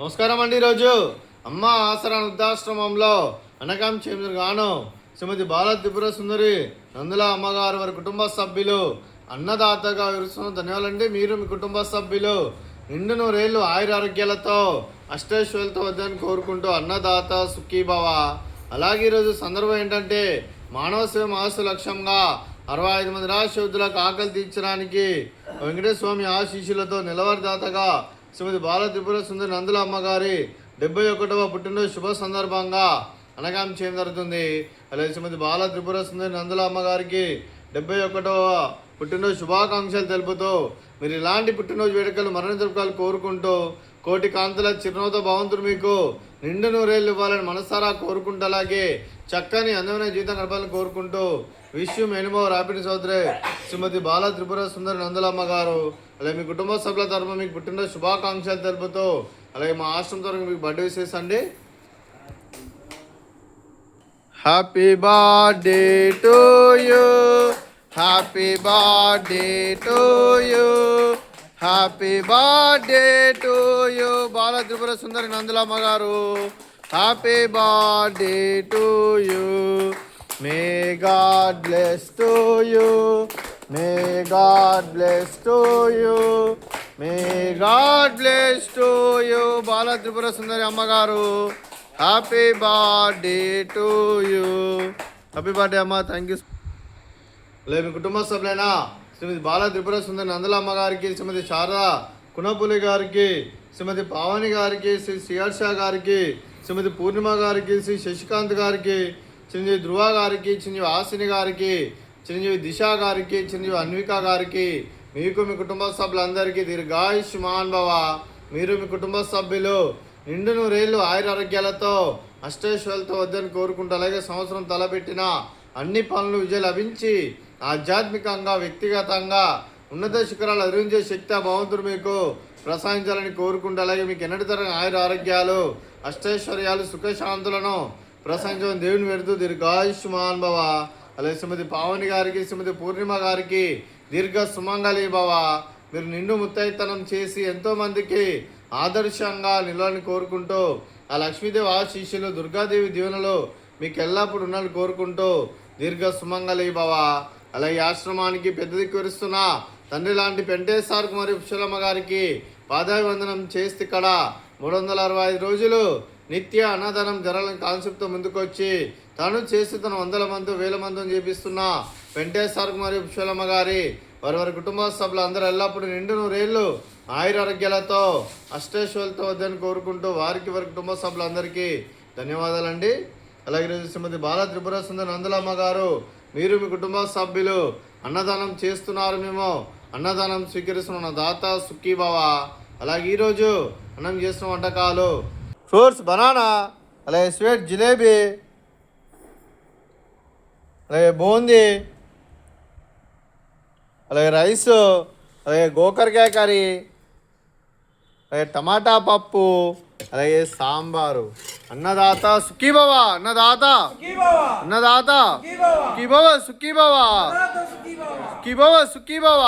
నమస్కారం అండి. ఈరోజు అమ్మ ఆసరా వృద్ధాశ్రమంలో అనకాం గాను శ్రీమతి బాల త్రిపుర సుందరి నందుల అమ్మగారు వారి కుటుంబ సభ్యులు అన్నదాతగా విరుస్తున్న ధన్యవాదాలండి. మీరు మీ కుటుంబ సభ్యులు నిండు నూరేళ్ళు ఆయురారోగ్యాలతో అష్టైశ్వర్యాలతో వద్దని కోరుకుంటూ అన్నదాత సుఖీభవ. అలాగే ఈరోజు సందర్భం ఏంటంటే మానవ సేవ మహస్సు లక్ష్యంగా 65 మంది రాష్ట్రులకు ఆకలి తీర్చడానికి వెంకటేశ్వర స్వామి ఆశీస్సులతో నిలవరదాతగా శ్రీమతి బాల త్రిపుర సుందరి నందుల అమ్మగారి 71వ పుట్టినరోజు శుభ సందర్భంగా అనగాం చేయడం జరుగుతుంది. అలాగే శ్రీమతి బాల త్రిపుర సుందరి నందుల అమ్మగారికి 71వ పుట్టినరోజు శుభాకాంక్షలు తెలుపుతూ మీరు ఇలాంటి పుట్టినరోజు వేడుకలు మరణ జరుపుకోవాలి కోరుకుంటూ కోటి కాంతుల చిరునవ్వుతో భగవంతుడు మీకు నిండు నూరేళ్ళు ఇవ్వాలని మనసారా కోరుకుంటూ అలాగే చక్కని అందమైన జీవితం గడపాలని కోరుకుంటూ విష్ మెనీ మోర్ హ్యాపీనెస్ సోదరి శ్రీమతి బాల త్రిపుర సుందరి నందులమ్మ గారు. అలాగే మీ కుటుంబ సభ్యుల తరఫున మీకు పుట్టినరోజు శుభాకాంక్షలు తెలుపుతూ అలాగే మా ఆశ్రమం తరఫున మీకు బర్త్డే విషెస్ అండి. Happy birthday to you, happy birthday to you, happy birthday to you Bala Tripura Sundari నందులమ్మ గారు. Happy birthday to you. May God bless to you, may God bless to you, may God bless to you Bala Tripura Sundari అమ్మగారు. Happy birthday to you. Happy birthday అమ్మ. Thank you. లేదు మీ కుటుంబ సభ్యులైనా శ్రీమతి బాల త్రిపుర సుందరి నందుల అమ్మగారికి, శ్రీమతి శారదా కునపులి గారికి, శ్రీమతి పావని గారికి, శ్రీ సిహర్ష గారికి, శ్రీమతి పూర్ణిమ గారికి, శ్రీ శశికాంత్ గారికి, చిరంజీవి ధృవ గారికి, చిరంజీవి హాసిని గారికి, చిరంజీవి దిశ గారికి, చిరంజీవి అన్విక గారికి, మీకు మీ కుటుంబ సభ్యులందరికీ దీర్ఘాయుష్మాన్ భవ. మీరు మీ కుటుంబ సభ్యులు నిండు నూరేళ్ళు ఆయురారోగ్యాలతో అష్టైశ్వర్యాలతో వద్దని కోరుకుంటూ అలాగే సంవత్సరం తలపెట్టిన అన్ని పనులు విజయం లభించి ఆధ్యాత్మికంగా వ్యక్తిగతంగా ఉన్నత శిఖరాలు అధిరించే శక్తి ఆ భగవంతుడు మీకు ప్రసాదించాలని కోరుకుంటూ అలాగే మీకు ఎన్నటి తరగని ఆరోగ్యాలు అష్టైశ్వర్యాలు సుఖశాంతులను ప్రసాదించడం దేవుని పెడుతూ దీర్ఘాయుష్మాన్ భవ. అలాగే శ్రీమతి పావని గారికి, శ్రీమతి పూర్ణిమ గారికి దీర్ఘ సుమంగళి భవ. మీరు నిండు ముత్తైతనం చేసి ఎంతోమందికి ఆదర్శంగా నిలవాలని కోరుకుంటూ ఆ లక్ష్మీదేవి ఆశీస్సులు దుర్గాదేవి దీవెనలు మీకు ఎల్లప్పుడు ఉండాలని కోరుకుంటూ దీర్ఘ సుమంగళి భవ. అలాగే ఆశ్రమానికి పెద్ద దిక్కు విరుస్తున్న తండ్రి లాంటి పెంటేశ్వర్ మరియు పుష్పలమ్మ గారికి పాదాభివందనం చేస్తే ఇక్కడ 365 రోజులు నిత్య అన్నదానం జరగాలని కాన్సెప్ట్తో ముందుకొచ్చి తను చేసి తన 100 మంది 1000 మందిని చేపిస్తున్న పెంటేశ్వర్ మరియు పుష్పలమ్మ గారి వారి కుటుంబ సభ్యులు అందరూ ఎల్లప్పుడూ నిండు నూరేళ్ళు ఆయురారోగ్యాలతో అష్టైశ్వర్యాలతో వద్దని కోరుకుంటూ వారికి వారి కుటుంబ సభ్యులందరికీ ధన్యవాదాలండి. అలాగే ఈరోజు శ్రీమతి బాల త్రిపుర సుందరి నందులమ్మ గారు మీరు మీ కుటుంబ సభ్యులు అన్నదానం చేస్తున్నారు, మేము అన్నదానం స్వీకరిస్తున్న దాత సుఖీభవ. అలాగే ఈరోజు అన్నం చేస్తున్న వంటకాలు ఫ్రూట్స్ బనానా, అలాగే స్వీట్ జిలేబీ, అలాగే బూందీ, అలాగే రైస్, అలాగే గోకరకాయ కర్రీ, అలాగే టమాటా పప్పు, అలాగే సాంబారు. అన్నదాత సుఖీభవ, అన్నదాత అన్నదాత సుఖీభవ, సుఖీభవ సుఖీభవ సుఖీభవ.